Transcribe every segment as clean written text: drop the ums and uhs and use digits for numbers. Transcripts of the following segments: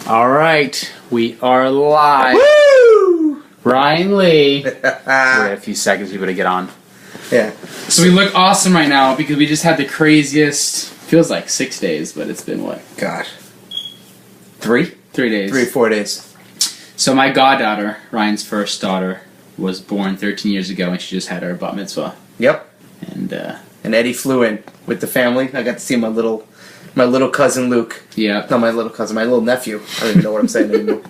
All right, we are live. Woo! Ryan Lee. We have a few seconds for people to get on. Yeah. So we look awesome right now because we just had the craziest, feels like 6 days, but it's been what? God. 3? 3 days. 3 or 4 days. So my goddaughter, Ryan's first daughter, was born 13 years ago, and she just had her bat mitzvah. Yep. And Eddie flew in with the family. I got to see my little cousin Luke. Yeah. Not my little cousin, my little nephew. I don't even know what I'm saying anymore.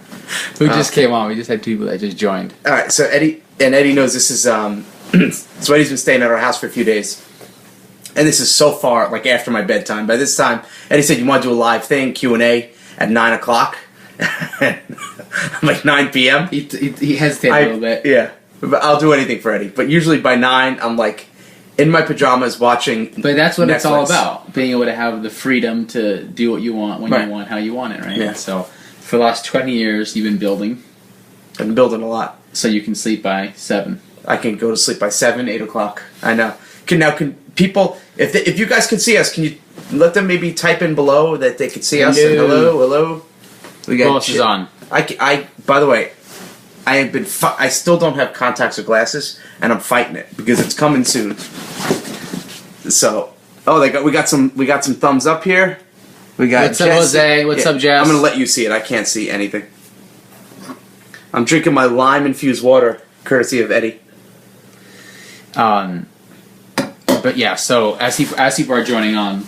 Who just came on. We just had 2 people that just joined. All right, so Eddie knows this is so Eddie's been staying at our house for a few days, and this is so far like after my bedtime. By this time, Eddie said you want to do a live thing, Q&A at 9:00. I'm like 9 p.m. He hesitated a little bit. Yeah, but I'll do anything for Eddie. But usually by 9, I'm like in my pajamas watching. But that's what Netflix. It's all about: being able to have the freedom to do what you want when you want, how you want it, right? Yeah. So for the last 20 years, you've been building. I've been building a lot. So you can sleep by 7. I can go to sleep by 7, 8 o'clock. I know. Can people, if you guys can see us, can you let them maybe type in below that they can see us? And hello. We got Boss is on. By the way, I have been. I still don't have contacts or glasses, and I'm fighting it because it's coming soon. So, we got some thumbs up here. We got What's up, Jose? What's up, Jess? I'm gonna let you see it. I can't see anything. I'm drinking my lime infused water, courtesy of Eddie. But yeah. So as people are joining on,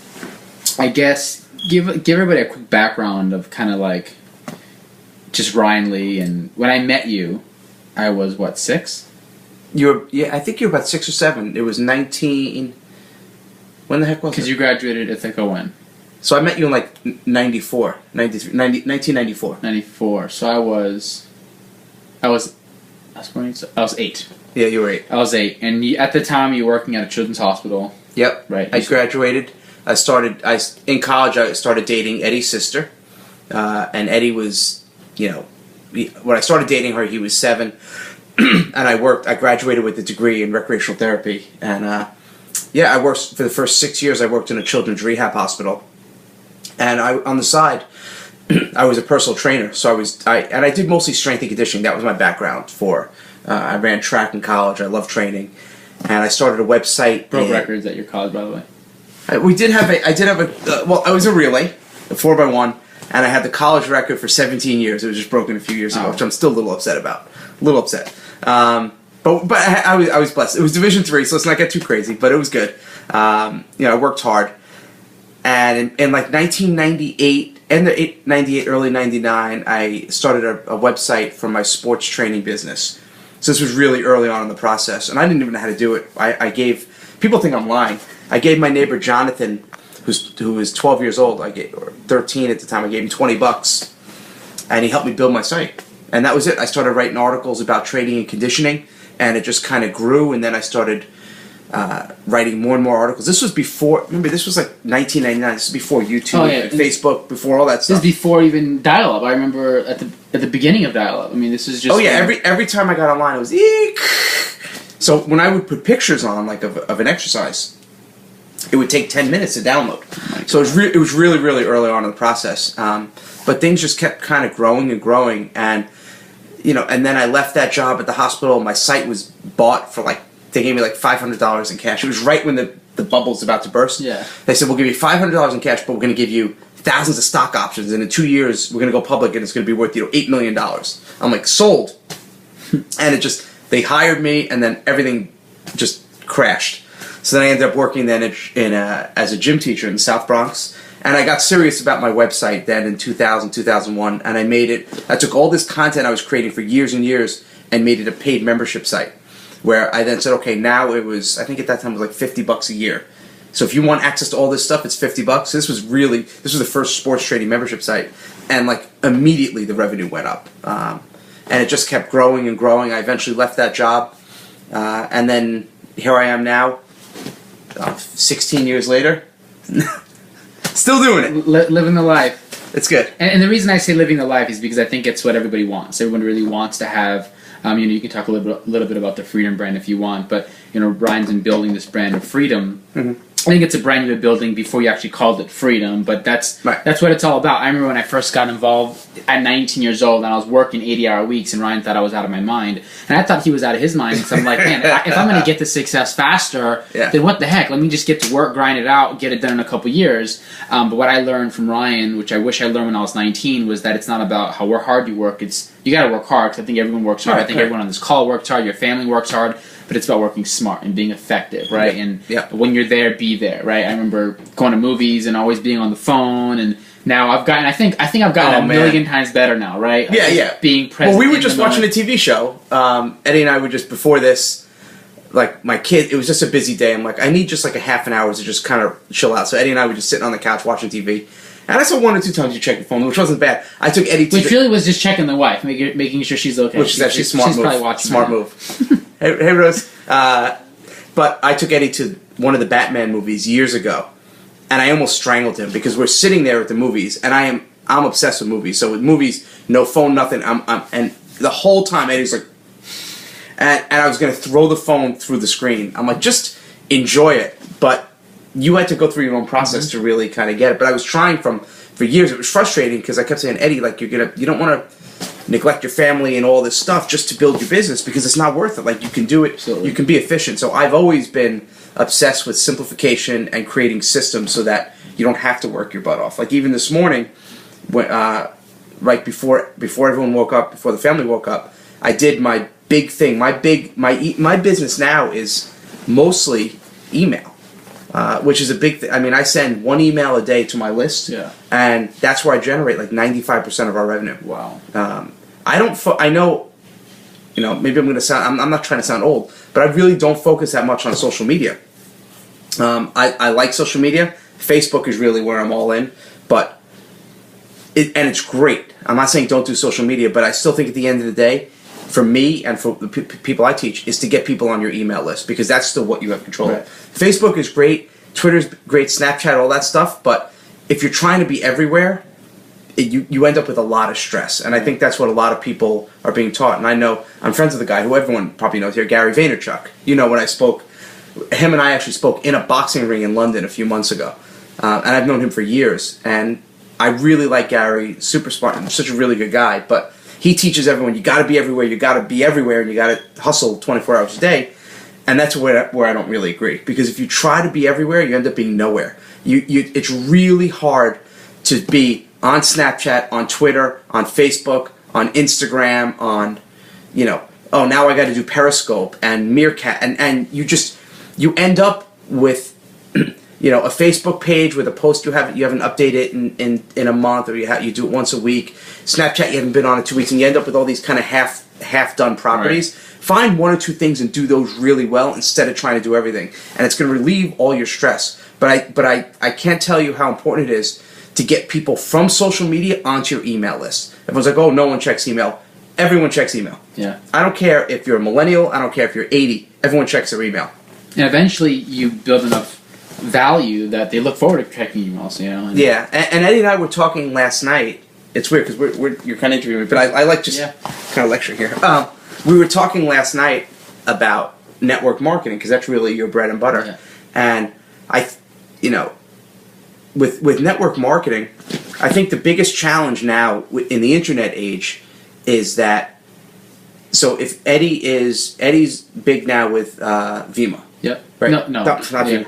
I guess give everybody a quick background of kind of like just Ryan Lee. And when I met you, I was what, 6? I think you were about 6 or 7. It was 19. When the heck was it? Because you graduated Ithaca when? So I met you in like 94, 93, 1994. 94. So I was 8. Yeah, you were 8. I was 8, and at the time you were working at a children's hospital. Yep. Right. I graduated. In college. I started dating Eddie's sister, and Eddie was, when I started dating her, he was 7, and I graduated with a degree in recreational therapy, and I worked for the first 6 years. I worked in a children's rehab hospital, and on the side, I was a personal trainer. So I did mostly strength and conditioning. That was my background for. I ran track in college. I love training, and I started a website. Broke records at your college, by the way. I was a relay, a 4x1, and I had the college record for 17 years. It was just broken a few years ago, which I'm still a little upset about. But I was blessed. It was Division 3, so let's not get too crazy, but it was good. I worked hard, and in like 1998, early 99, I started a website for my sports training business. So this was really early on in the process, and I didn't even know how to do it. People think I'm lying. I gave my neighbor Jonathan, who was 12 years old, or 13 at the time, I gave him $20, and he helped me build my site. And that was it. I started writing articles about training and conditioning, and it just kind of grew, and then I started writing more and more articles. This was before, remember, this was like 1999. This was before YouTube, and Facebook, before all that stuff. This is before even dial-up. I remember at the beginning of dial-up. I mean, this is just... Oh, yeah, every time I got online, it was eek. So when I would put pictures on, like, of an exercise, it would take 10 minutes to download. So it was really, really early on in the process. But things just kept kind of growing and growing, and then I left that job at the hospital. My site was bought for they gave me like $500 in cash. It was right when the bubble was about to burst. Yeah. They said, we'll give you $500 in cash, but we're going to give you thousands of stock options, and in 2 years we're going to go public, and it's going to be worth $8 million. I'm like, sold. And they hired me, and then everything just crashed. So then I ended up working then as a gym teacher in the South Bronx. And I got serious about my website then in 2000, 2001, and I took all this content I was creating for years and years and made it a paid membership site, where I then said, okay, now I think at that time it was like $50 a year. So if you want access to all this stuff, it's $50. This was the first sports trading membership site, and immediately the revenue went up. And it just kept growing and growing. I eventually left that job, and then here I am now, 16 years later. Still doing it. Living the life. It's good. And the reason I say living the life is because I think it's what everybody wants. Everyone really wants to have, you can talk a little bit about the Freedom brand if you want, but, Ryan's been building this brand of freedom I think it's a brand you were building before you actually called it freedom, but that's what it's all about. I remember when I first got involved at 19 years old, and I was working 80-hour weeks, and Ryan thought I was out of my mind, and I thought he was out of his mind. So I'm like, man, if I'm going to get to success faster, then what the heck? Let me just get to work, grind it out, get it done in a couple years. But what I learned from Ryan, which I wish I learned when I was 19, was that it's not about how hard you work. It's you got to work hard, because I think everyone works hard. I think everyone on this call works hard. Your family works hard. But it's about working smart and being effective, right? And when you're there, be there, right? I remember going to movies and always being on the phone, and now I've gotten, I think I've gotten a million times better now, right? Being present. Well, we were just watching a TV show. Eddie and I were just, before this, like, my kid, it was just a busy day. I'm like, I need just like a half an hour to just kind of chill out. So Eddie and I were just sitting on the couch watching TV. And I saw 1 or 2 times you check your phone, which wasn't bad. I took Eddie to... Which really was just checking the wife, making sure she's okay. Which is actually smart move. She's probably watching. Smart move. Hey, Rose. But I took Eddie to one of the Batman movies years ago, and I almost strangled him, because we're sitting there at the movies, and I'm obsessed with movies. So with movies, no phone, nothing. And the whole time Eddie's like... And I was going to throw the phone through the screen. I'm like, just enjoy it. But... you had to go through your own process to really kind of get it. But I was trying for years. It was frustrating, because I kept saying, Eddie, like, you don't want to neglect your family and all this stuff just to build your business, because it's not worth it. Like, you can do it. Absolutely. You can be efficient. So I've always been obsessed with simplification and creating systems so that you don't have to work your butt off. Like, even this morning, when, right before everyone woke up, before the family woke up, I did my big thing. My business now is mostly email. Which is a big thing. I mean, I send 1 email a day to my list, and that's where I generate like 95% of our revenue. Wow. I know, maybe I'm going to sound, I'm not trying to sound old, but I really don't focus that much on social media. I like social media. Facebook is really where I'm all in, but and it's great. I'm not saying don't do social media, but I still think at the end of the day, for me and for the people I teach, is to get people on your email list, because that's still what you have control of. Facebook is great, Twitter's great, Snapchat, all that stuff, but if you're trying to be everywhere, you end up with a lot of stress, and I think that's what a lot of people are being taught. And I know, I'm friends with a guy who everyone probably knows here, Gary Vaynerchuk. When I spoke, him and I actually spoke in a boxing ring in London a few months ago, and I've known him for years, and I really like Gary, super smart, and such a really good guy, but he teaches everyone, you got to be everywhere, and you got to hustle 24 hours a day. And that's where I don't really agree. Because if you try to be everywhere, you end up being nowhere. It's really hard to be on Snapchat, on Twitter, on Facebook, on Instagram, on, now I got to do Periscope and Meerkat. And you end up with, a Facebook page with a post you haven't updated in a month, or you do it once a week. Snapchat, you haven't been on it 2 weeks, and you end up with all these kind of half-done properties. Right. Find 1 or 2 things and do those really well instead of trying to do everything, and it's going to relieve all your stress. But I can't tell you how important it is to get people from social media onto your email list. Everyone's like, oh, no one checks email. Everyone checks email. Yeah. I don't care if you're a millennial. I don't care if you're 80. Everyone checks their email. And eventually, you build enough value that they look forward to checking emails. Yeah, and Eddie and I were talking last night. It's weird because you're kind of interviewing me, but I like just kind of lecturing here. We were talking last night about network marketing, because that's really your bread and butter. Yeah. And with network marketing, I think the biggest challenge now in the internet age is that. So if Eddie's big now with Vima. Yep. Right. No, not Vima.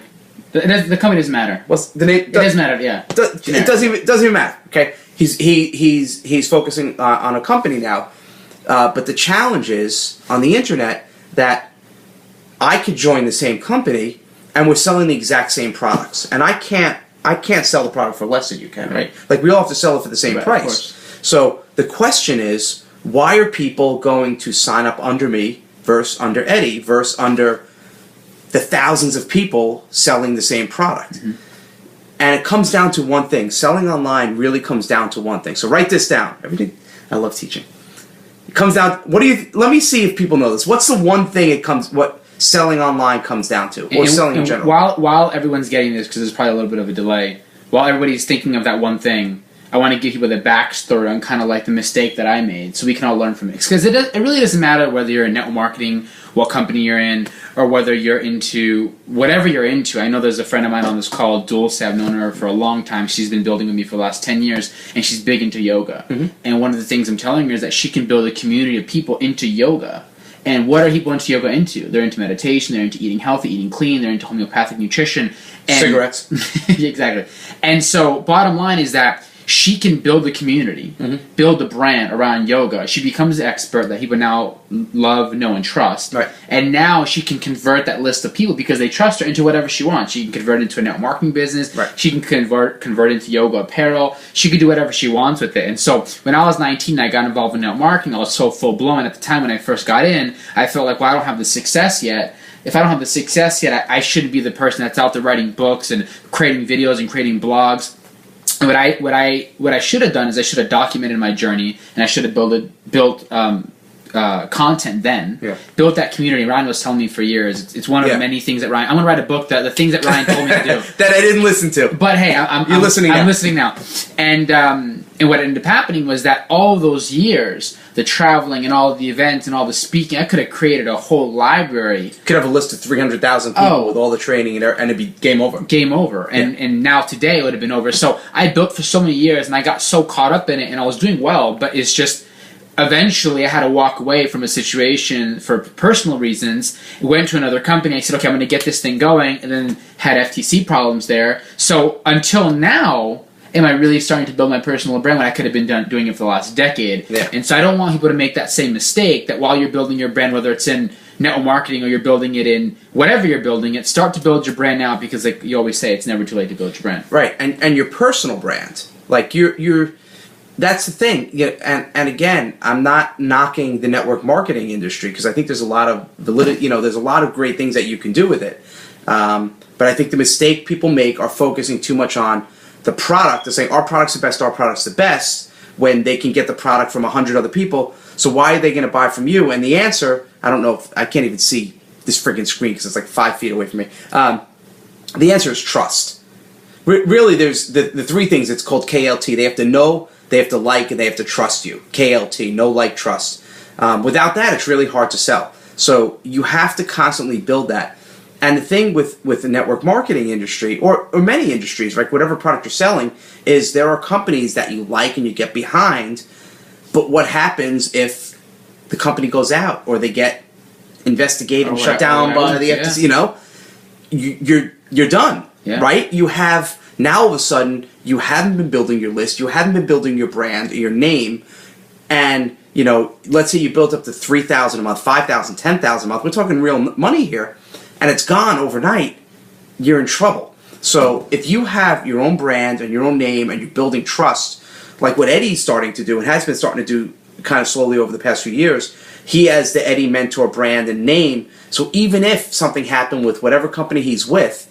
The company doesn't matter. What's the name? It doesn't matter. Yeah. It doesn't even matter. Okay. He's focusing on a company now. But the challenge is, on the internet, that I could join the same company and we're selling the exact same products. And I can't sell the product for less than you can, right? Like, we all have to sell it for the same price. So the question is, why are people going to sign up under me versus under Eddie versus under the thousands of people selling the same product? Mm-hmm. And it comes down to one thing. Selling online really comes down to one thing. So write this down. I love teaching. It comes down. Let me see if people know this. What's the one thing what selling online comes down to, or selling in general? While everyone's getting this, because there's probably a little bit of a delay, while everybody's thinking of that one thing, I want to give people the backstory on kind of like the mistake that I made, so we can all learn from it. Because it really doesn't matter whether you're in network marketing, what company you're in, or whether you're into whatever you're into. I know there's a friend of mine on this call, Dulce. I've known her for a long time. She's been building with me for the last 10 years, and she's big into yoga. And one of the things I'm telling her is that she can build a community of people into yoga. And what are people into yoga into? They're into meditation, they're into eating healthy, eating clean, they're into homeopathic nutrition. And cigarettes. Exactly. And so bottom line is that she can build the community, build the brand around yoga. She becomes the expert that people now love, know, and trust. Right. And now she can convert that list of people because they trust her into whatever she wants. She can convert it into a network marketing business. Right. She can convert into yoga apparel. She can do whatever she wants with it. And so when I was 19, I got involved in network marketing. I was so full-blown. At the time when I first got in, I felt like, well, I don't have the success yet. If I don't have the success yet, I shouldn't be the person that's out there writing books and creating videos and creating blogs. And what I should have done is I should have documented my journey, and I should have built content then. Yeah. Built that community. Ryan was telling me for years. It's one of the many things that Ryan. I'm gonna write a book the things that Ryan told me to do that I didn't listen to. But hey, I'm listening. I'm listening now. And what ended up happening was that all those years, the traveling and all of the events and all the speaking, I could have created a whole library. Could have a list of 300,000 people with all the training, and it'd be game over. Game over. And now today it would have been over. So I built for so many years, and I got so caught up in it, and I was doing well, but it's just eventually I had to walk away from a situation for personal reasons, went to another company. I said, okay, I'm going to get this thing going, and then had FTC problems there. So until now, am I really starting to build my personal brand when I could have been doing it for the last decade? Yeah. And so I don't want people to make that same mistake, that while you're building your brand, whether it's in network marketing or you're building it in whatever you're building it, start to build your brand now, because like you always say, it's never too late to build your brand. Right, and your personal brand, like you're that's the thing. And again, I'm not knocking the network marketing industry, because I think there's a lot of validity. There's a lot of great things that you can do with it. But I think the mistake people make are focusing too much on the product. They're saying our product's the best, our product's the best, when they can get the product from 100 other people. So why are they going to buy from you? And the answer, I don't know if I can't even see this freaking screen because it's like 5 feet away from me. The answer is trust. Really, there's the three things. It's called KLT. They have to know, they have to like, and they have to trust you. KLT, know, like, trust. Without that, it's really hard to sell. So you have to constantly build that. And the thing with the network marketing industry, or many industries, right, whatever product you're selling, is there are companies that you like and you get behind, but what happens if the company goes out or they get investigated and shut down by the FTC? You're done, right? You have, now all of a sudden, you haven't been building your list, you haven't been building your brand, your name, and let's say you built up to 3,000 a month, 5,000, 10,000 a month. We're talking real money here. And it's gone overnight, you're in trouble. So if you have your own brand and your own name and you're building trust, like what Eddie's starting to do and has been starting to do kind of slowly over the past few years, he has the Eddie Mentor brand and name. So even if something happened with whatever company he's with,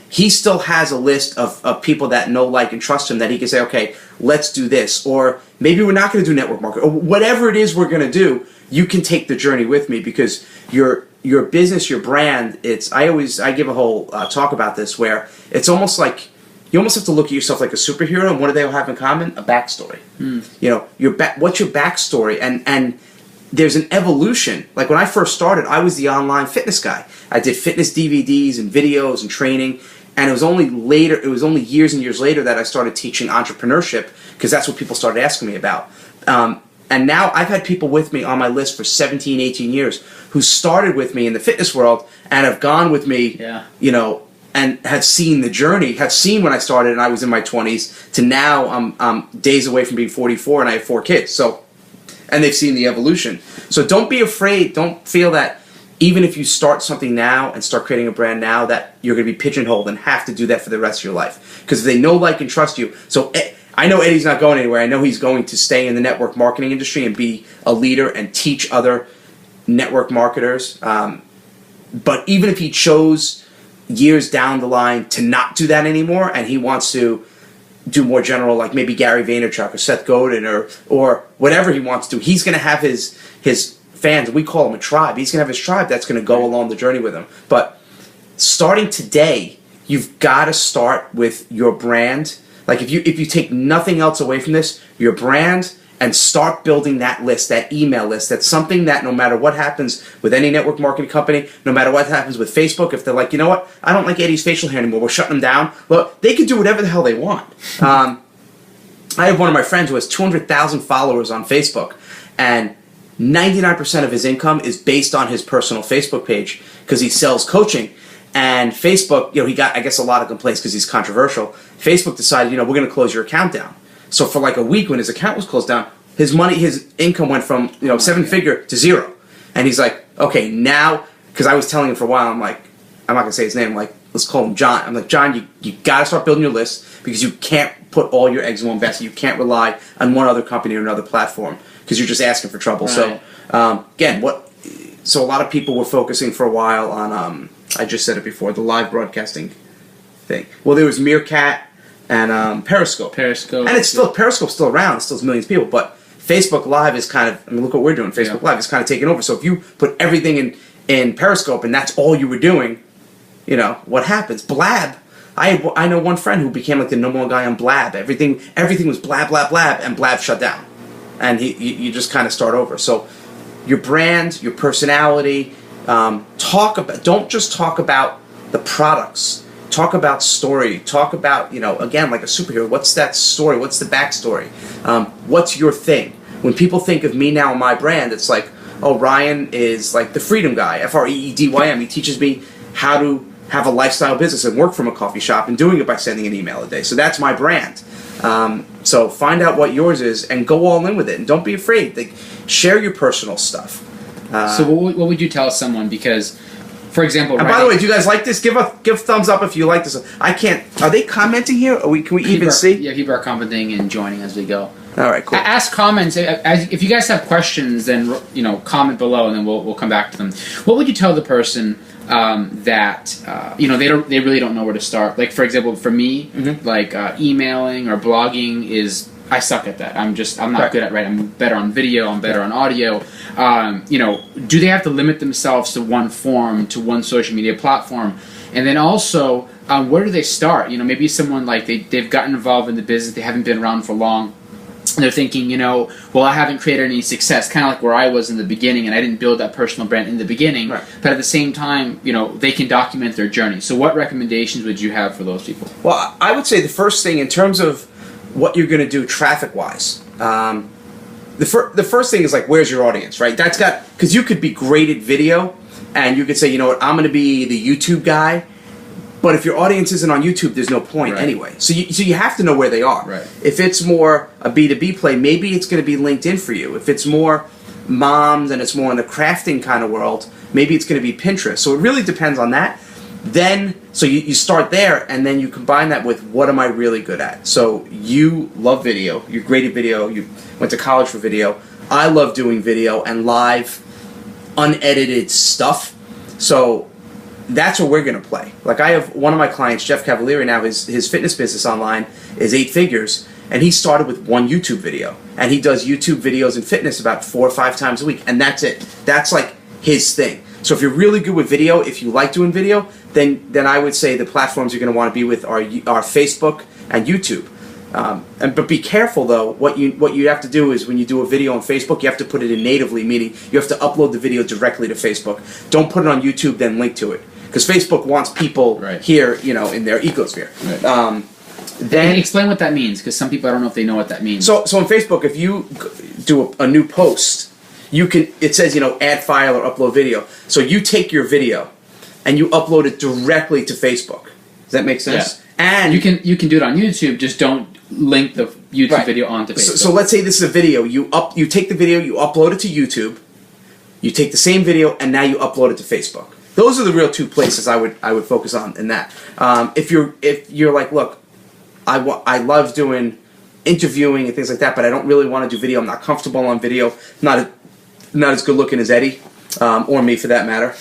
he still has a list of people that know, like, and trust him, that he can say, okay, let's do this. Or maybe we're not going to do network marketing. Or whatever it is we're going to do, you can take the journey with me, because your business, your brand, I give a whole talk about this, where it's almost like you almost have to look at yourself like a superhero, and what do they all have in common? A backstory. What's your backstory? And there's an evolution. Like when I first started, I was the online fitness guy. I did fitness DVDs and videos and training, and it was only years and years later that I started teaching entrepreneurship, because that's what people started asking me about. And now I've had people with me on my list for 17, 18 years who started with me in the fitness world and have gone with me, and have seen the journey, have seen when I started and I was in my 20s to now I'm days away from being 44 and I have 4 kids. So, and they've seen the evolution. So don't be afraid. Don't feel that even if you start something now and start creating a brand now, that you're going to be pigeonholed and have to do that for the rest of your life. Because they know, like, and trust you. So I know Eddie's not going anywhere. I know he's going to stay in the network marketing industry and be a leader and teach other network marketers. But even if he chose years down the line to not do that anymore, and he wants to do more general, like maybe Gary Vaynerchuk or Seth Godin or whatever he wants to do, he's going to have his fans. We call him a tribe. He's going to have his tribe that's going to go along the journey with him. But starting today, you've got to start with your brand. Like if you take nothing else away from this, your brand, and start building that list, that email list. That's something that no matter what happens with any network marketing company, no matter what happens with Facebook, if they're like, you know what, I don't like Eddie's facial hair anymore, we're shutting them down. Well, they can do whatever the hell they want. I have one of my friends who has 200,000 followers on Facebook, and 99% of his income is based on his personal Facebook page because he sells coaching. And Facebook, he got, I guess, a lot of complaints because he's controversial. Facebook decided, we're going to close your account down. So for like a week when his account was closed down, his income went from, seven-figure to zero. And he's like, okay, now, because I was telling him for a while, I'm like, I'm not going to say his name, like, let's call him John. I'm like, John, you got to start building your list because you can't put all your eggs in one basket. You can't rely on one other company or another platform because you're just asking for trouble. Right. So, again, so a lot of people were focusing for a while on, I just said it before, the live broadcasting thing. Well, there was Meerkat and Periscope. And it's still, Periscope's still around. It still has millions of people. But Facebook Live is kind of, look what we're doing. Facebook Live is kind of taking over. So if you put everything in Periscope and that's all you were doing, what happens? Blab. I know one friend who became like the number one guy on Blab. Everything was blab, blab, blab, and Blab shut down. And you just kind of start over. So your brand, your personality, don't just talk about the products. Talk about story. Talk about, again, like a superhero. What's that story? What's the backstory? What's your thing? When people think of me now and my brand, it's like, oh, Ryan is like the freedom guy, FREEDYM. He teaches me how to have a lifestyle business and work from a coffee shop and doing it by sending an email a day. So that's my brand. So find out what yours is and go all in with it. And don't be afraid. Share your personal stuff. So what would you tell someone? Because, for example, and by the way, do you guys like this? Give thumbs up if you like this. I can't. Are they commenting here? Can we even see? Yeah, people are commenting and joining as we go. All right, cool. Ask comments. If you guys have questions, then comment below, and then we'll come back to them. What would you tell the person that they really don't know where to start? Like, for example, for me, like emailing or blogging is. I suck at that. I'm not good at writing. I'm better on video. I'm better on audio. Do they have to limit themselves to one form, to one social media platform? And then also, where do they start? Maybe someone like they've gotten involved in the business. They haven't been around for long. And they're thinking, well, I haven't created any success. Kind of like where I was in the beginning, and I didn't build that personal brand in the beginning. Right. But at the same time, they can document their journey. So what recommendations would you have for those people? Well, I would say the first thing in terms of what you're going to do traffic-wise. The first thing is like, where's your audience, right? Because you could be great at video, and you could say, I'm going to be the YouTube guy, but if your audience isn't on YouTube, there's no point anyway. So you have to know where they are. Right. If it's more a B2B play, maybe it's going to be LinkedIn for you. If it's more moms and it's more in the crafting kind of world, maybe it's going to be Pinterest. So it really depends on that. Then, so you start there, and then you combine that with what am I really good at? So you love video. You're great at video. You went to college for video. I love doing video and live, unedited stuff. So that's where we're going to play. Like I have one of my clients, Jeff Cavalieri, now his fitness business online is 8 figures, and he started with one YouTube video. And he does YouTube videos in fitness about 4 or 5 times a week, and that's it. That's like his thing. So if you're really good with video, if you like doing video, then I would say the platforms you're going to want to be with are Facebook and YouTube. But be careful though. What you have to do is when you do a video on Facebook, you have to put it in natively, meaning you have to upload the video directly to Facebook. Don't put it on YouTube, then link to it, because Facebook wants people here, in their ecosphere. Right. Then explain what that means, because some people I don't know if they know what that means. So on Facebook, if you do a new post, it says, add file or upload video. So you take your video and you upload it directly to Facebook. Does that make sense? Yeah. And you can do it on YouTube, just don't link the YouTube video onto Facebook. So let's say this is a video. You take the video, you upload it to YouTube, you take the same video, and now you upload it to Facebook. Those are the real 2 places I would focus on in that. If you're like, look, I love doing interviewing and things like that, but I don't really want to do video. I'm not comfortable on video. Not as good looking as Eddie, or me for that matter.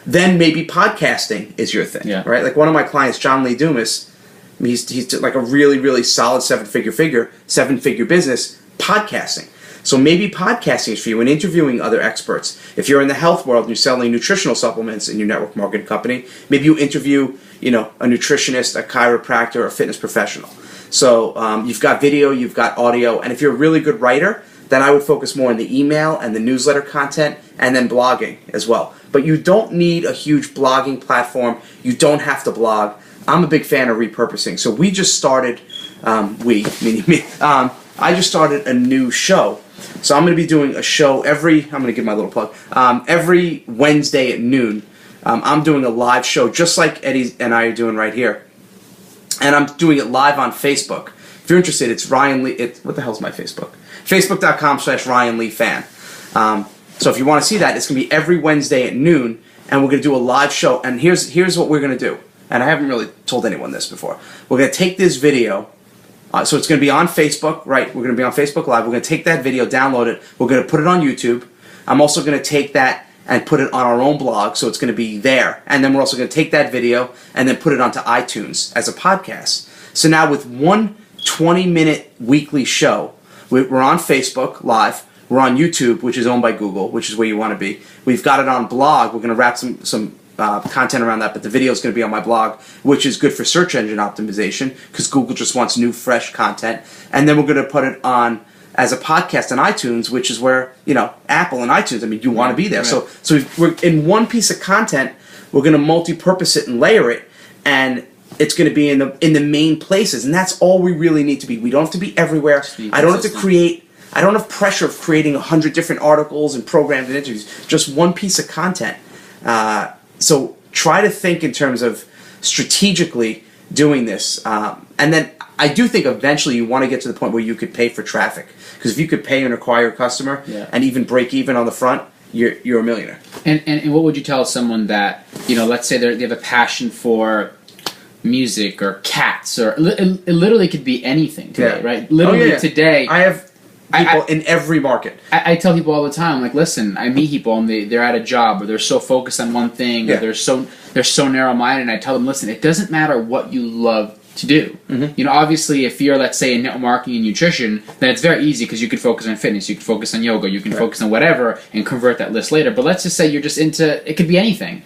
Then maybe podcasting is your thing, right? Like one of my clients, John Lee Dumas, he's like a really, really solid 7-figure business, podcasting. So maybe podcasting is for you and interviewing other experts. If you're in the health world and you're selling nutritional supplements in your network marketing company, maybe you interview, a nutritionist, a chiropractor, a fitness professional. So you've got video, you've got audio, and if you're a really good writer, then I would focus more on the email and the newsletter content, and then blogging as well. But you don't need a huge blogging platform. You don't have to blog. I'm a big fan of repurposing. So we just started, meaning me, I just started a new show. So I'm going to be doing a show I'm going to give my little plug, every Wednesday at noon. I'm doing a live show just like Eddie and I are doing right here. And I'm doing it live on Facebook. If you're interested, it's Ryan Lee. What the hell's my Facebook? Facebook.com/Ryan Lee Fan. So if you want to see that, it's going to be every Wednesday at noon, and we're going to do a live show. And here's what we're going to do. And I haven't really told anyone this before. We're going to take this video. So it's going to be on Facebook, right? We're going to be on Facebook Live. We're going to take that video, download it. We're going to put it on YouTube. I'm also going to take that and put it on our own blog, so it's going to be there. And then we're also going to take that video and then put it onto iTunes as a podcast. So now with one 20-minute weekly show, we're on Facebook Live. We're on YouTube, which is owned by Google, which is where you want to be. We've got it on blog. We're going to wrap some content around that, but the video is going to be on my blog, which is good for search engine optimization because Google just wants new, fresh content. And then we're going to put it on as a podcast on iTunes, which is where, Apple and iTunes, you want to be there. Right. So we're in one piece of content, we're going to multi-purpose it and layer it, and it's going to be in the main places, and that's all we really need to be. We don't have to be everywhere. I don't have pressure of creating 100 different articles and programs and interviews. Just one piece of content. So try to think in terms of strategically doing this. And then I do think eventually you want to get to the point where you could pay for traffic. Because if you could pay and acquire a customer and even break even on the front, you're a millionaire. And what would you tell someone that, let's say they have a passion for music or cats, or it literally could be anything today, right? Literally today. I have people in every market. I tell people all the time, like, listen, I meet people and they're at a job, or they're so focused on one thing, or they're so narrow-minded, and I tell them, listen, it doesn't matter what you love to do. Mm-hmm. Obviously, if you're, let's say, in network marketing and nutrition, then it's very easy because you could focus on fitness, you could focus on yoga, you can focus on whatever and convert that list later. But let's just say you're just into, it could be anything.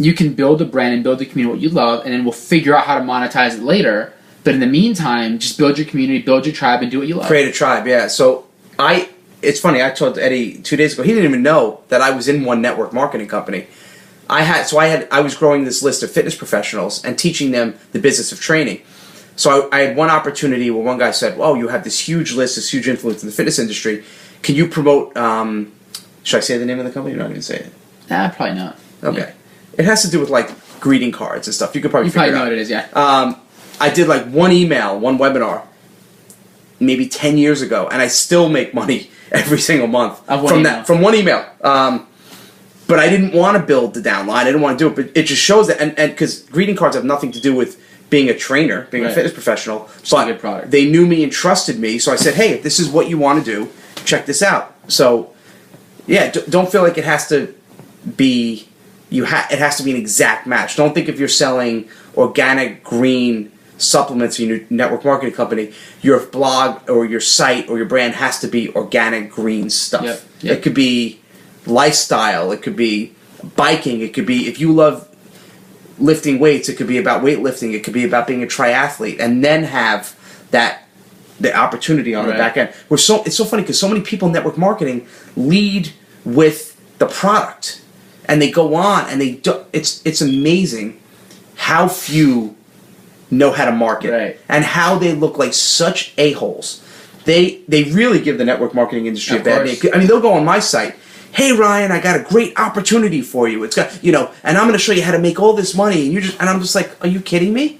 You can build a brand and build a community, what you love, and then we'll figure out how to monetize it later. But in the meantime, just build your community, build your tribe, and do what you love. Create a tribe, yeah. So it's funny, I told Eddie 2 days ago, he didn't even know that I was in one network marketing company. I was growing this list of fitness professionals and teaching them the business of training. So I had one opportunity where one guy said, "Oh, you have this huge list, this huge influence in the fitness industry. Can you promote?" Should I say the name of the company? You're not going to say it. Probably not. Okay, yeah. It has to do with like greeting cards and stuff. You could probably know what it is. Yeah. I did like one email, one webinar, maybe 10 years ago, and I still make money every single month from one email. But I didn't want to build the downline. I didn't want to do it. But it just shows that, and because greeting cards have nothing to do with being a trainer, being a fitness professional. Just a good product. They knew me and trusted me, so I said, "Hey, if this is what you want to do, check this out." So, yeah, don't feel like it has to be it has to be an exact match. Don't think if you're selling organic green supplements in your network marketing company, your blog or your site or your brand has to be organic green stuff. Yep. It could be lifestyle, it could be biking, it could be, if you love lifting weights, it could be about weightlifting, it could be about being a triathlete, and then have the opportunity on the back end. It's so funny because so many people in network marketing lead with the product, and they go on and they do, it's amazing how few know how to market and how they look like such a-holes. They really give the network marketing industry a bad name. I mean, they'll go on my site, "Hey Ryan, I got a great opportunity for you. It's got, and I'm going to show you how to make all this money." And I'm just like, "Are you kidding me?"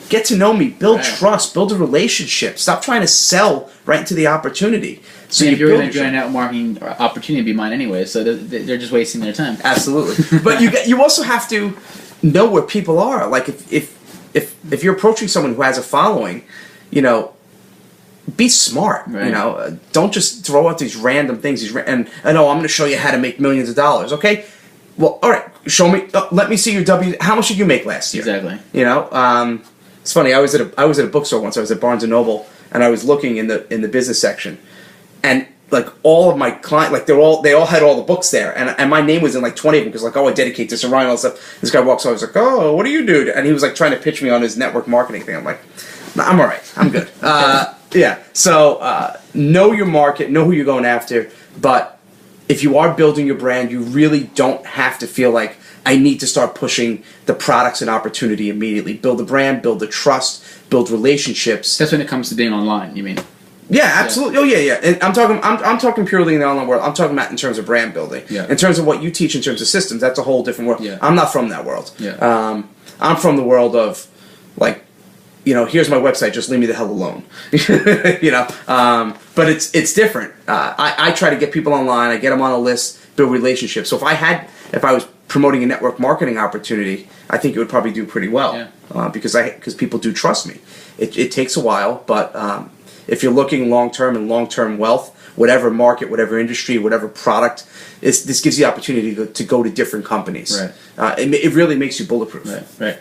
Get to know me, build trust, build a relationship. Stop trying to sell right into the opportunity. So if you're going to join a network marketing opportunity, it'd be mine anyway. So they're just wasting their time. Absolutely, but you also have to know where people are. Like if you're approaching someone who has a following, be smart. Don't just throw out these random things. I'm going to show you how to make millions of dollars. Okay, well, all right, show me. Let me see your How much did you make last year? Exactly. It's funny. I was at a bookstore once. I was at Barnes and Noble, and I was looking in the business section, and like all of my clients, like they all had all the books there, and my name was in like 20 of them because like, oh, I dedicate this to Ryan, all that stuff. This guy walks over, I was like, oh, what do you do? And he was like trying to pitch me on his network marketing thing. I'm like, nah, I'm all right, I'm good. Yeah. So know your market, know who you're going after, but if you are building your brand, you really don't have to feel like I need to start pushing the products and opportunity immediately. Build the brand, build the trust, build relationships. That's when it comes to being online, you mean? Yeah, absolutely. Yeah. Oh, yeah. And I'm talking purely in the online world. I'm talking about in terms of brand building. Yeah. In terms of what you teach in terms of systems, that's a whole different world. Yeah. I'm not from that world. Yeah. I'm from the world of, like, here's my website. Just leave me the hell alone. But it's different. I try to get people online. I get them on a list, build relationships. So if I was promoting a network marketing opportunity, I think it would probably do pretty well. Yeah. Because people do trust me. It takes a while, but if you're looking long-term and long-term wealth, whatever market, whatever industry, whatever product, this gives you the opportunity to go to different companies. Right. It really makes you bulletproof. Right.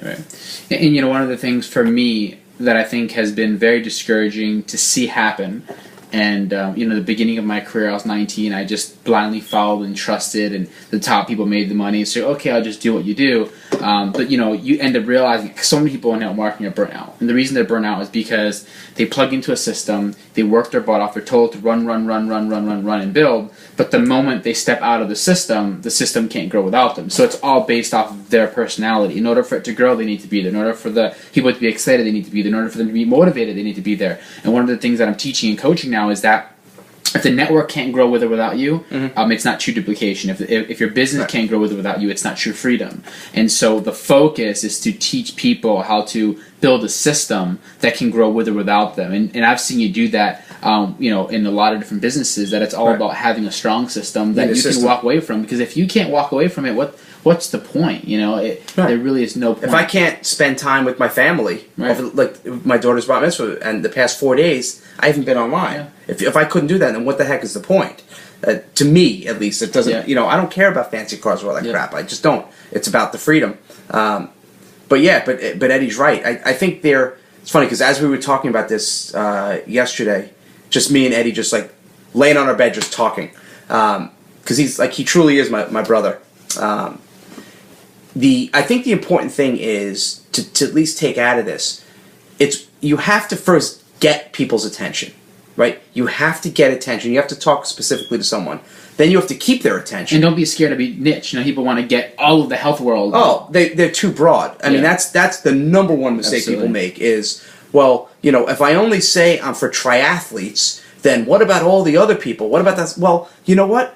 And one of the things for me that I think has been very discouraging to see happen, and the beginning of my career, I was 19, I just blindly followed and trusted, and the top people made the money, so okay, I'll just do what you do. But you end up realizing so many people in network marketing are burnt out, and the reason they're burnt out is because they plug into a system, they work their butt off, they're told to run and build, but the moment they step out of the system can't grow without them. So it's all based off of their personality. In order for it to grow, they need to be there. In order for the people to be excited, they need to be there. In order for them to be motivated, they need to be there. And one of the things that I'm teaching and coaching now is that if the network can't grow with or without you, it's not true duplication. If your business can't grow with or without you, it's not true freedom. And so the focus is to teach people how to build a system that can grow with or without them. And I've seen you do that, in a lot of different businesses, that it's all about having a strong system that you can walk away from. Because if you can't walk away from it, what's the point? There really is no point. If I can't spend time with my family, like my daughter's bar mitzvah, and the past 4 days, I haven't been online. Yeah. If I couldn't do that, then what the heck is the point? To me, at least, it doesn't. I don't care about fancy cars or all that crap. I just don't. It's about the freedom. But Eddie's right. I think it's funny because as we were talking about this yesterday, just me and Eddie just like laying on our bed just talking, because he truly is my brother. I think the important thing is to at least take out of this. You have to first get people's attention, right? You have to get attention. You have to talk specifically to someone. Then you have to keep their attention. And don't be scared to be niche. People want to get all of the health world. Oh, they're too broad. I mean, that's the number one mistake people make is, well, if I only say I'm for triathletes, then what about all the other people? What about that? Well, you know what?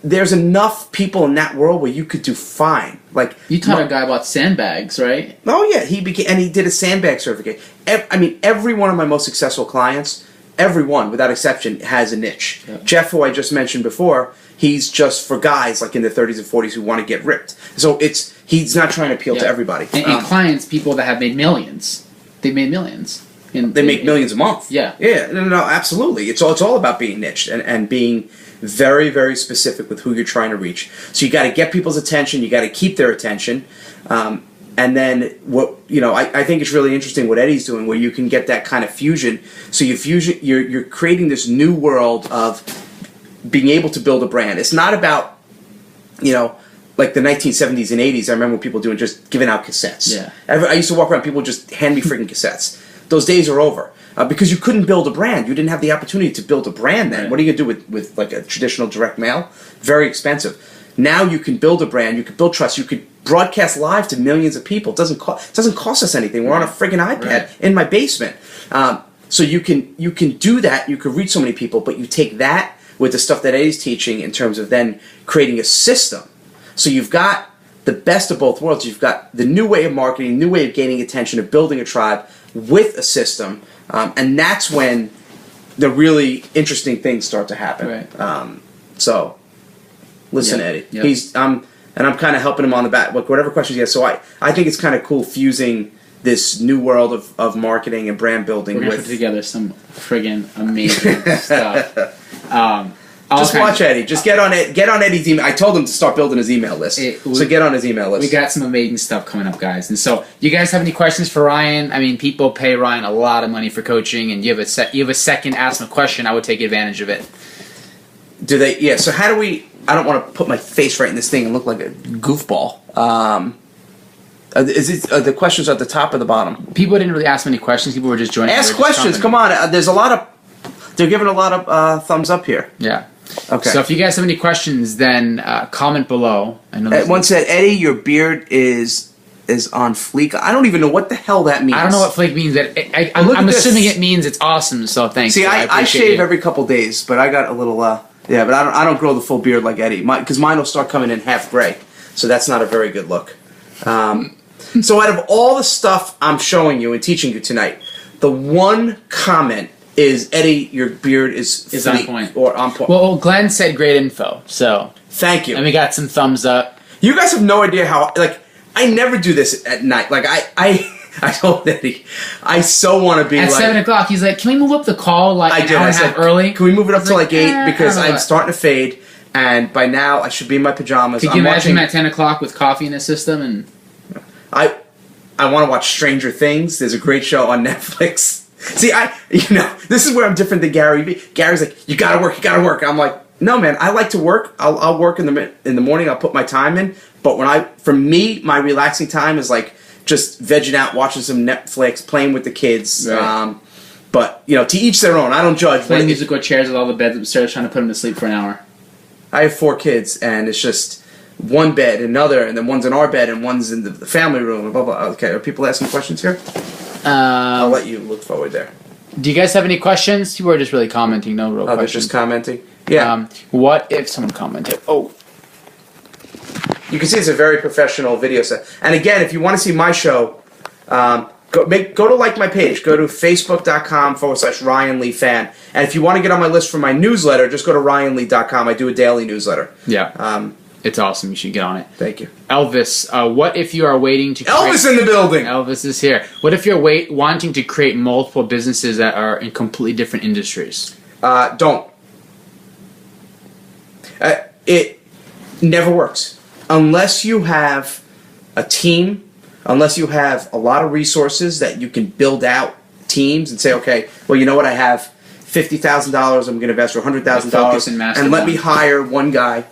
There's enough people in that world where you could do fine. Like you taught a guy about sandbags, right? Oh yeah, he did a sandbag certificate. Every one of my most successful clients, everyone without exception, has a niche. Yep. Jeff, who I just mentioned before, he's just for guys like in their 30s and 40s who want to get ripped. So he's not trying to appeal to everybody. And clients, people that have made millions, they've made millions. They make millions a month. Yeah. Yeah. No, absolutely. It's all about being niched and being very, very specific with who you're trying to reach. So you got to get people's attention. You got to keep their attention. And then I think it's really interesting what Eddie's doing, where you can get that kind of fusion. So you're creating this new world of being able to build a brand. It's not about like the 1970s and 80s. I remember people doing just giving out cassettes. Yeah. I used to walk around, people just hand me freaking cassettes. Those days are over. Because you couldn't build a brand. You didn't have the opportunity to build a brand then. Right. What are you going to do with like a traditional direct mail? Very expensive. Now you can build a brand. You can build trust. You could broadcast live to millions of people. It doesn't cost us anything. We're on a friggin' iPad in my basement. So you can do that. You can reach so many people. But you take that with the stuff that Eddie's teaching in terms of then creating a system. So you've got the best of both worlds. You've got the new way of marketing, new way of gaining attention, of building a tribe with a system. And that's when the really interesting things start to happen. Right. So, listen, Eddie. Yep. And I'm kind of helping him on the back. Whatever questions he has. So I think it's kind of cool fusing this new world of marketing and brand building. We're going to put together some friggin' amazing stuff. Just watch Eddie. Just get on Eddie's email. I told him to start building his email list. So get on his email list. We got some amazing stuff coming up, guys. And so, you guys have any questions for Ryan? I mean, people pay Ryan a lot of money for coaching, and you have a second to ask him a question, I would take advantage of it. Do they? Yeah. So how do we? I don't want to put my face right in this thing and look like a goofball. Are the questions at the top or the bottom? People didn't really ask many questions. People were just joining. Ask questions. Come on. There's a lot of. They're giving a lot of thumbs up here. Yeah. Okay. So if you guys have any questions, then comment below. I know. One said, "Eddie, your beard is on fleek." I don't even know what the hell that means. I don't know what fleek means. I'm assuming it means it's awesome. So thanks. See, I shave every couple days, but I got a little. Yeah, but I don't grow the full beard like Eddie, because mine will start coming in half gray, so that's not a very good look. So out of all the stuff I'm showing you and teaching you tonight, the one comment is, Eddie, your beard is on point. Or on point. Well, Glenn said great info, so thank you. And we got some thumbs up. You guys have no idea how, I never do this at night. I told Eddie, I so want to be at 7 o'clock. He's like, "Can we move up the call an hour and a half early? Can we move it up to 8 because I'm starting to fade, and by now I should be in my pajamas." Could you imagine him at 10 o'clock with coffee in his system? And I want to watch Stranger Things. There's a great show on Netflix. See, this is where I'm different than Gary V. Gary's like, you gotta work. I'm like, no, man, I like to work. I'll work in the morning. I'll put my time in. But for me, my relaxing time is just vegging out, watching some Netflix, playing with the kids. Right. But to each their own. I don't judge. Playing musical chairs with all the beds upstairs, trying to put them to sleep for an hour. I have 4 kids, and it's just one bed, another, and then one's in our bed, and one's in the family room, and blah blah. Okay, are people asking questions here? I'll let you look forward there. Do you guys have any questions? People are just really commenting. No real questions. They're just commenting. Yeah. What if someone commented? Oh. You can see it's a very professional video set. And again, if you want to see my show, go to my page. Go to facebook.com/Ryan Lee Fan. And if you want to get on my list for my newsletter, just go to RyanLee.com. I do a daily newsletter. Yeah. It's awesome. You should get on it. Thank you. Elvis, what if you are waiting to... Elvis in the building! Elvis is here. What if you're wanting to create multiple businesses that are in completely different industries? Don't. It never works. Unless you have a team, unless you have a lot of resources that you can build out teams and say, okay, well, you know what, I have $50,000 I'm going to invest, or $100,000, and let me hire one guy.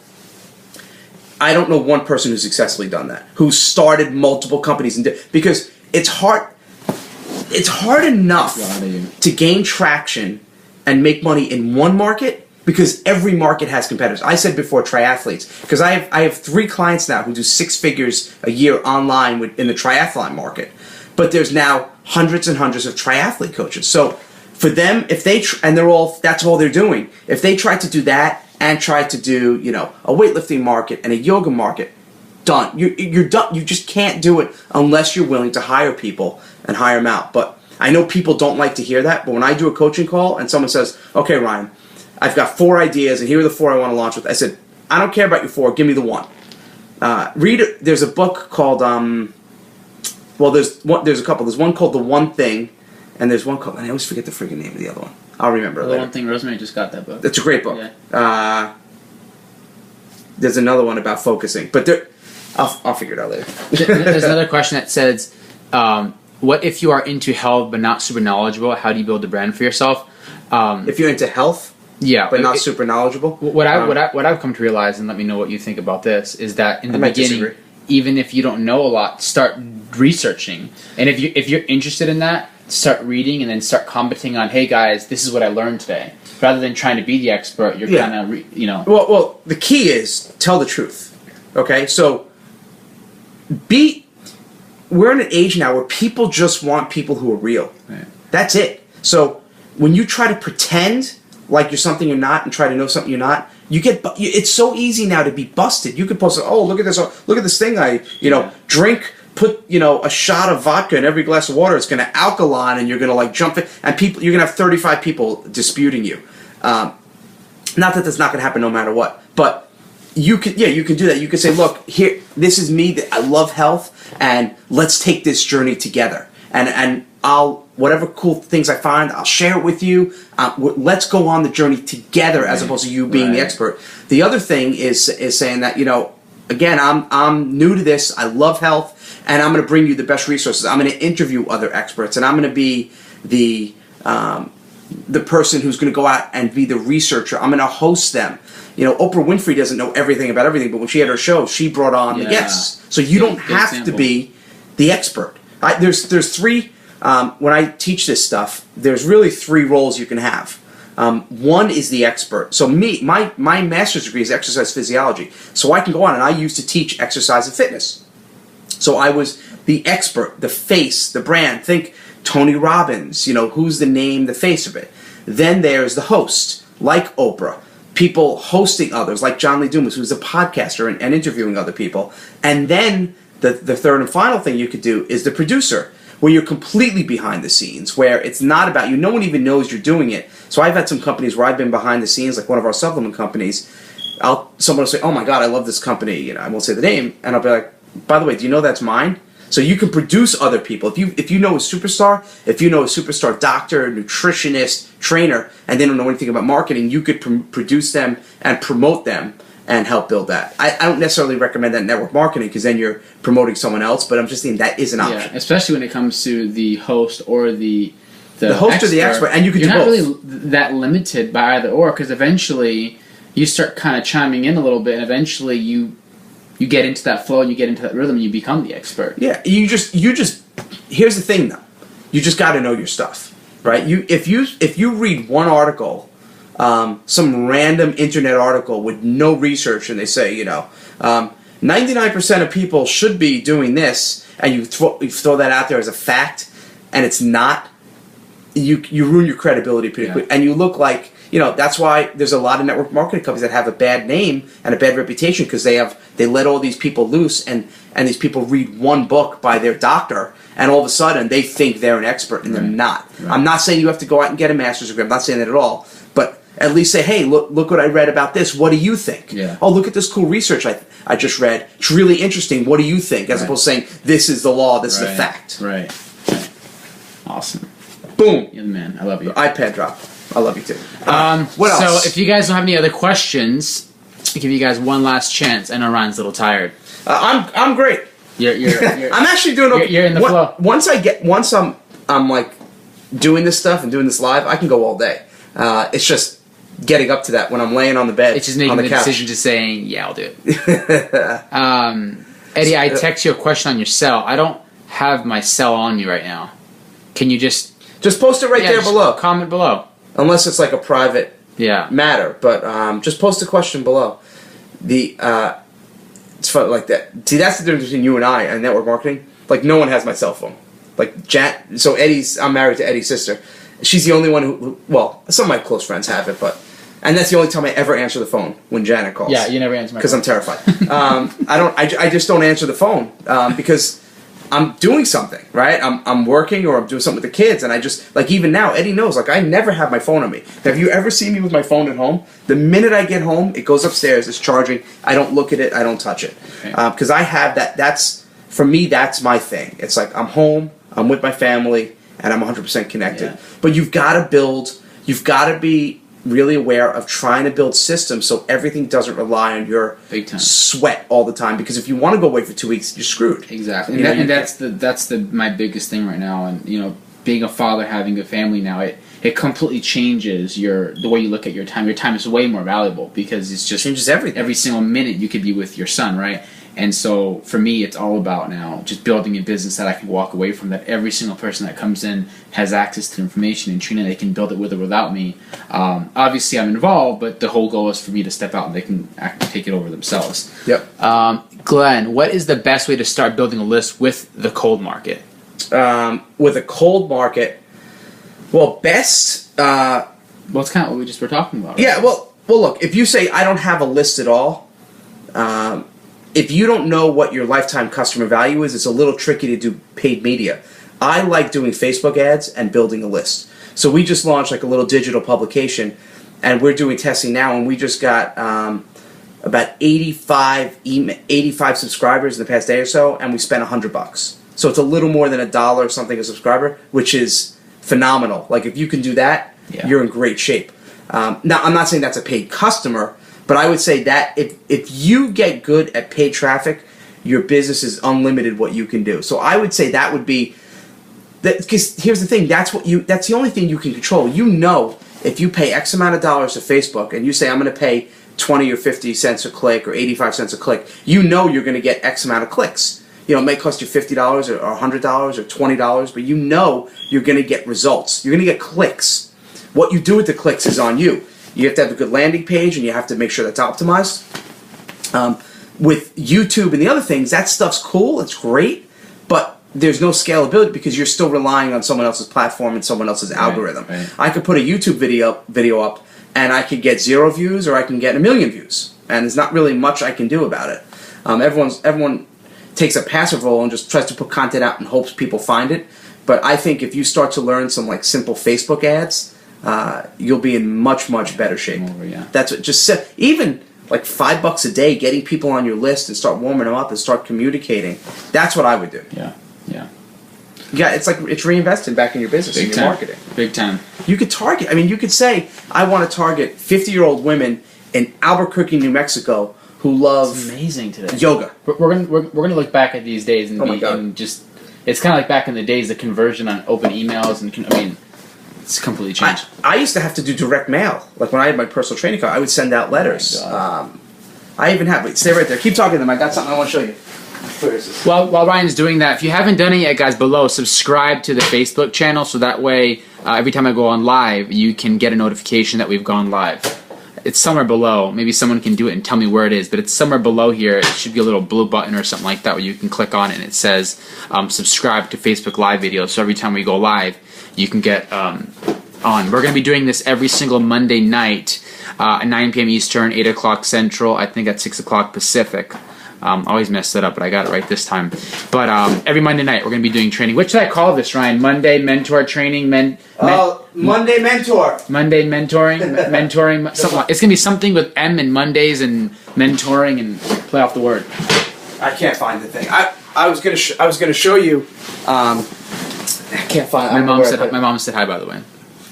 I don't know one person who's successfully done that, who started multiple companies, because it's hard enough to gain traction and make money in one market, because every market has competitors. I said before, triathletes, because I have 3 clients now who do 6 figures a year online in the triathlon market, but there's now hundreds and hundreds of triathlete coaches. So for them, if they that's all they're doing. If they try to do that and try to do a weightlifting market and a yoga market, done. You're done. You just can't do it unless you're willing to hire people and hire them out. But I know people don't like to hear that. But when I do a coaching call and someone says, "Okay, Ryan, I've got 4 ideas, and here are the 4 I want to launch with," I said, "I don't care about your 4. Give me the 1." There's a book called there's a couple. There's one called The One Thing, and there's one called, and I always forget the freaking name of the other one. I'll remember it later. The One Thing. Rosemary just got that book. It's a great book. Yeah. There's another one about focusing, but I'll figure it out later. There's another question that says, what if you are into health but not super knowledgeable? How do you build a brand for yourself? If you're into health, but not super knowledgeable. What I've come to realize, and let me know what you think about this, is that in the beginning, even if you don't know a lot, start researching, and if you're interested in that, start reading, and then start commenting on, "Hey guys, this is what I learned today." Rather than trying to be the expert, you're kind of Well, the key is tell the truth. Okay, so we're in an age now where people just want people who are real. Right. That's it. So when you try to pretend like you're something you're not and try to know something you're not, it's so easy now to be busted. You could post, "Oh, look at this thing I drink. Put a shot of vodka in every glass of water. It's going to alkaline, and you're going to jump in, and you're going to have 35 people disputing you. Not that that's not going to happen no matter what, but you can do that. You can say, "Look, here, this is me. I love health, and let's take this journey together. And whatever cool things I find, I'll share it with you. Let's go on the journey together, as opposed to you being the expert." The other thing is saying that again, I'm new to this. I love health, and I'm going to bring you the best resources. I'm going to interview other experts, and I'm going to be the the person who's going to go out and be the researcher. I'm going to host them. You know, Oprah Winfrey doesn't know everything about everything, but when she had her show, she brought on the guests. So you don't have to be the expert. There's three, when I teach this stuff, there's really three roles you can have. One is the expert. So my master's degree is exercise physiology. So I can go on, and I used to teach exercise and fitness. So I was the expert, the face, the brand. Think Tony Robbins, you know, who's the name, the face of it. Then there's the host, like Oprah. People hosting others, like John Lee Dumas, who's a podcaster and interviewing other people. And then the third and final thing you could do is the producer, where you're completely behind the scenes, where it's not about you. No one even knows you're doing it. So I've had some companies where I've been behind the scenes, like one of our supplement companies. Someone will say, "Oh my God, I love this company." You know, I won't say the name, and I'll be like, "By the way, do you know that's mine?" So you can produce other people. If you know a superstar doctor, nutritionist, trainer, and they don't know anything about marketing, you could produce them and promote them and help build that. I don't necessarily recommend that in network marketing, because then you're promoting someone else, but I'm just saying that is an option. Yeah, especially when it comes to the host or the host expert, or the expert, and you can do both. You're not really that limited by either or, because eventually you start kind of chiming in a little bit, and eventually you get into that flow, and you get into that rhythm, and you become the expert. Yeah, you just here's the thing though. You just got to know your stuff, right? If you read one article, some random internet article with no research, and they say, 99% of people should be doing this, and you throw that out there as a fact, and it's not, you ruin your credibility pretty quick, and you look like, that's why there's a lot of network marketing companies that have a bad name and a bad reputation, because they let all these people loose, and these people read one book by their doctor, and all of a sudden they think they're an expert, and they're not. Right. I'm not saying you have to go out and get a master's degree. I'm not saying that at all. But at least say, hey, look what I read about this. What do you think? Yeah. Oh, look at this cool research I just read. It's really interesting. What do you think? As opposed to saying, this is the law, this is the fact. Right. Awesome. Boom. You're the man. I love you. iPad drop. I love you too. What else? So if you guys don't have any other questions, I'll give you guys one last chance. I know Ryan's a little tired. I'm great. You're I'm actually doing okay. You're in the flow. Once I'm like doing this stuff and doing this live, I can go all day. It's just getting up to that when I'm laying on the bed. It's just making the decision to saying, yeah, I'll do it. Eddie, I text you a question on your cell. I don't have my cell on me right now. Can you just post it right there below? Comment below. Unless it's like a private matter, but just post a question below. It's fun like that. See, that's the difference between you and I and network marketing. Like, no one has my cell phone. Like, so I'm married to Eddie's sister. She's the only one who, well, some of my close friends have it, and that's the only time I ever answer the phone, when Janet calls. Yeah, you never answer my phone. Because I'm terrified. I just don't answer the phone, because I'm doing something, right? I'm working, or I'm doing something with the kids, and I just, like, even now, Eddie knows, like, I never have my phone on me. Have you ever seen me with my phone at home? The minute I get home, it goes upstairs, it's charging, I don't look at it, I don't touch it. Because I have for me, that's my thing. It's like, I'm home, I'm with my family, and I'm 100% connected. Yeah. But you've got to be really aware of trying to build systems so everything doesn't rely on your sweat all the time. Because if you want to go away for 2 weeks, you're screwed. Exactly, and that's my biggest thing right now. And being a father, having a family now, it completely changes the way you look at your time. Your time is way more valuable, because it's just changes everything. Every single minute you could be with your son, right? And so for me, it's all about now just building a business that I can walk away from, that every single person that comes in has access to information, and Trina, they can build it with or without me. Obviously, I'm involved, but the whole goal is for me to step out and they can take it over themselves. Yep. Glenn, what is the best way to start building a list with the cold market? With a cold market, well, best... well, it's kind of what we just were talking about. Right? Yeah, well, look, if you say, I don't have a list at all... if you don't know what your lifetime customer value is, it's a little tricky to do paid media. I like doing Facebook ads and building a list. So we just launched like a little digital publication, and we're doing testing now, and we just got about 85 subscribers in the past day or so, and we spent $100. So it's a little more than $1 or something a subscriber, which is phenomenal. Like, if you can do that, you're in great shape. Now, I'm not saying that's a paid customer, but I would say that if you get good at paid traffic, your business is unlimited what you can do. So I would say that would be Because here's the thing, that's the only thing you can control. You know, if you pay X amount of dollars to Facebook and you say, I'm going to pay 20 or 50 cents a click or 85 cents a click, you know you're going to get X amount of clicks. You know, it may cost you $50 or $100 or $20, but you know you're going to get results. You're going to get clicks. What you do with the clicks is on you. You have to have a good landing page, and you have to make sure that's optimized. With YouTube and the other things, that stuff's cool, it's great, but there's no scalability because you're still relying on someone else's platform and someone else's algorithm. Right. I could put a YouTube video up, and I could get 0 views, or I can get 1 million views, and there's not really much I can do about it. Everyone takes a passive role and just tries to put content out and hopes people find it. But I think if you start to learn some like simple Facebook ads, you'll be in much better shape. That's what even like $5 a day, getting people on your list and start warming them up and start communicating. That's what I would do. Yeah. Yeah, it's reinvesting back in your business and your marketing. Big time. You could target. I mean, you could say, I want to target 50-year-old women in Albuquerque, New Mexico, who love amazing today. Yoga. We're gonna look back at these days and and just it's kind of like back in the days, the conversion on open emails and it's completely changed. I used to have to do direct mail. Like when I had my personal training card, I would send out letters. I even have. Wait, stay right there. Keep talking to them. I got something I want to show you. Where is this? While Ryan's doing that, if you haven't done it yet, guys, below, subscribe to the Facebook channel so that way every time I go on live, you can get a notification that we've gone live. It's somewhere below. Maybe someone can do it and tell me where it is, but it's somewhere below here. It should be a little blue button or something like that where you can click on it and it says subscribe to Facebook Live videos. So every time we go live, you can get on. We're going to be doing this every single Monday night at 9 p.m. Eastern, 8 o'clock Central, I think at 6 o'clock Pacific. Always messed it up, but I got it right this time. But every Monday night, we're going to be doing training. What should I call this, Ryan? Monday Mentor Training? Monday Mentor. Monday Mentoring? Mentoring? Something like, it's going to be something with M and Mondays and mentoring and play off the word. I can't find the thing. I was gonna show you. I can't find. My mom said hi, by the way.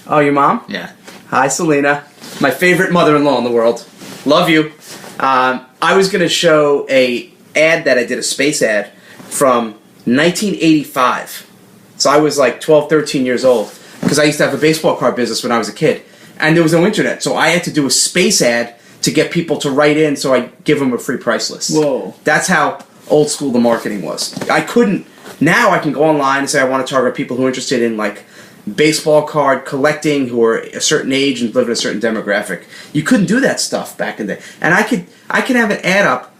Oh, your mom? Yeah. Hi, Selena. My favorite mother-in-law in the world. Love you. I was going to show a ad that I did, a space ad, from 1985. So I was like 12, 13 years old, because I used to have a baseball card business when I was a kid. And there was no internet, so I had to do a space ad to get people to write in so I give them a free price list. Whoa. That's how old school the marketing was. Now I can go online and say I want to target people who are interested in like baseball card collecting, who are a certain age and live in a certain demographic. You couldn't do that stuff back in the day. And I can have an ad up,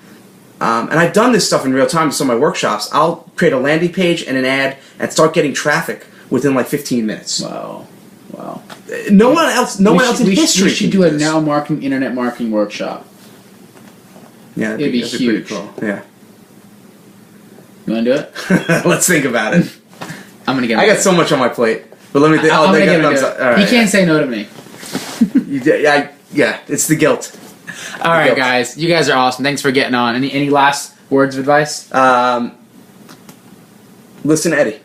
and I've done this stuff in real time in some of my workshops. I'll create a landing page and an ad and start getting traffic within like 15 minutes. Wow. No one else in history. We should do a internet marketing workshop. Yeah, it'd be huge. Cool. Yeah. You want to do it? Let's think about it. I'm gonna get. I got so much on my plate. But let me. I'm gonna get into it. Right, he can't say no to me. Yeah, it's the guilt. All right, guys. You guys are awesome. Thanks for getting on. Any last words of advice? Listen to Eddie.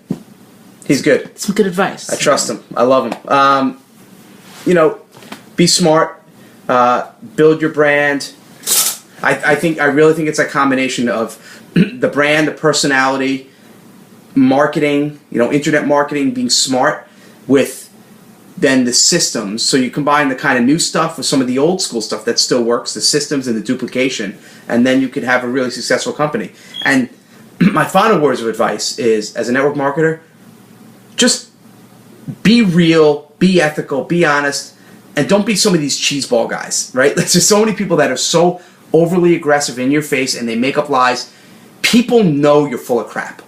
He's good. Some good advice. I trust him. I love him. Be smart. Build your brand. I really think it's a combination of the brand, the personality, marketing, internet marketing, being smart, with then the systems. So you combine the kind of new stuff with some of the old school stuff that still works, the systems and the duplication, and then you could have a really successful company. And my final words of advice is, as a network marketer, just be real, be ethical, be honest, and don't be some of these cheeseball guys, right? There's just so many people that are so overly aggressive in your face and they make up lies. People know you're full of crap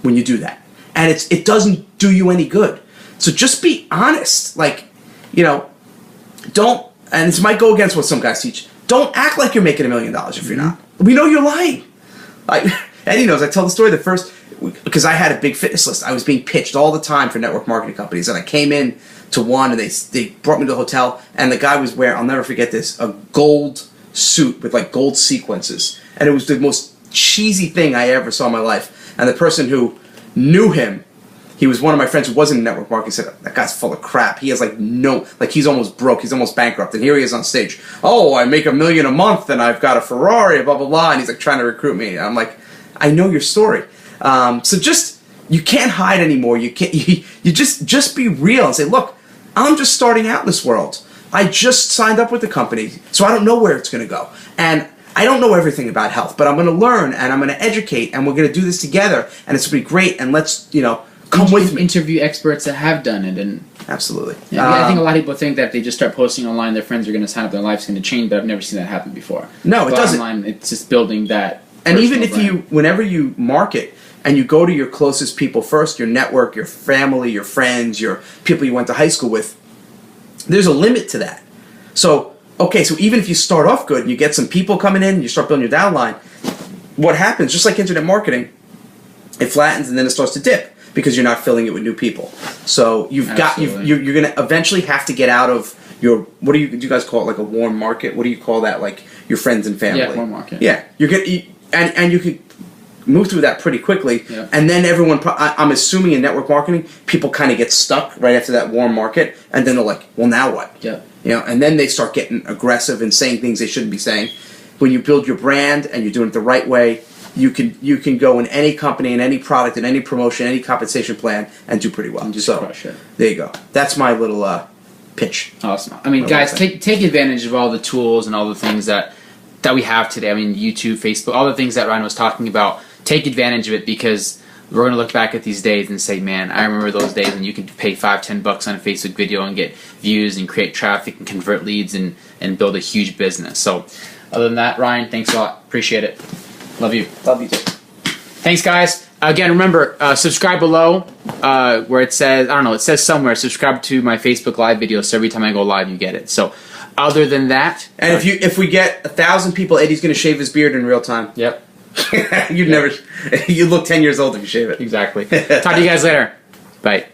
when you do that. And it doesn't do you any good. So just be honest. Don't, and this might go against what some guys teach, don't act like you're making $1 million if you're not. We know you're lying. Eddie knows, I tell the story because I had a big fitness list. I was being pitched all the time for network marketing companies, and I came in to one, and they brought me to the hotel, and the guy was wearing, I'll never forget this, a gold suit with like gold sequences, and it was the most cheesy thing I ever saw in my life. And the person who knew him, he was one of my friends who wasn't in network marketing, said, that guy's full of crap. He has he's almost broke, he's almost bankrupt, and here he is on stage. Oh, I make $1 million a month, and I've got a Ferrari, blah, blah, blah, and he's like trying to recruit me. And I'm like, I know your story. So just you can't hide anymore. You can't. You just be real and say, look, I'm just starting out in this world. I just signed up with the company, so I don't know where it's going to go, and I don't know everything about health, but I'm going to learn and I'm going to educate, and we're going to do this together, and it's going to be great. And let's come with me. Interview experts that have done it, and absolutely. Yeah, I think a lot of people think that if they just start posting online, their friends are going to sign up, their life's going to change. But I've never seen that happen before. No, it doesn't. Online, it's just building that. And even if brand. whenever you market and you go to your closest people first, your network, your family, your friends, your people you went to high school with, there's a limit to that. So, okay, so even if you start off good and you get some people coming in and you start building your downline, what happens, just like internet marketing, it flattens and then it starts to dip because you're not filling it with new people. So you're going to eventually have to get out of your, what do you guys call it, like a warm market? What do you call that, like your friends and family? Yeah, warm market. Yeah, and you could move through that pretty quickly, yeah. And then everyone, I'm assuming in network marketing, people kind of get stuck right after that warm market, and then they're like, well, now what? Yeah. And then they start getting aggressive and saying things they shouldn't be saying. When you build your brand and you're doing it the right way, you can go in any company, in any product, in any promotion, any compensation plan, and do pretty well. And just crush it. There you go. That's my little pitch. Awesome. I mean, guys, take advantage of all the tools and all the things that we have today. I mean, YouTube, Facebook, all the things that Ryan was talking about. Take advantage of it, because we're going to look back at these days and say, man, I remember those days when you could pay $5-10 on a Facebook video and get views and create traffic and convert leads and build a huge business. So other than that, Ryan, thanks a lot. Appreciate it. Love you. Love you too. Thanks, guys. Again, remember, subscribe below where it says, I don't know, it says somewhere, subscribe to my Facebook Live video, so every time I go live, you get it. So other than that... And if we get 1,000 people, Eddie's going to shave his beard in real time. Yep. You look 10 years old if you shave it. Exactly. Talk to you guys later. Bye.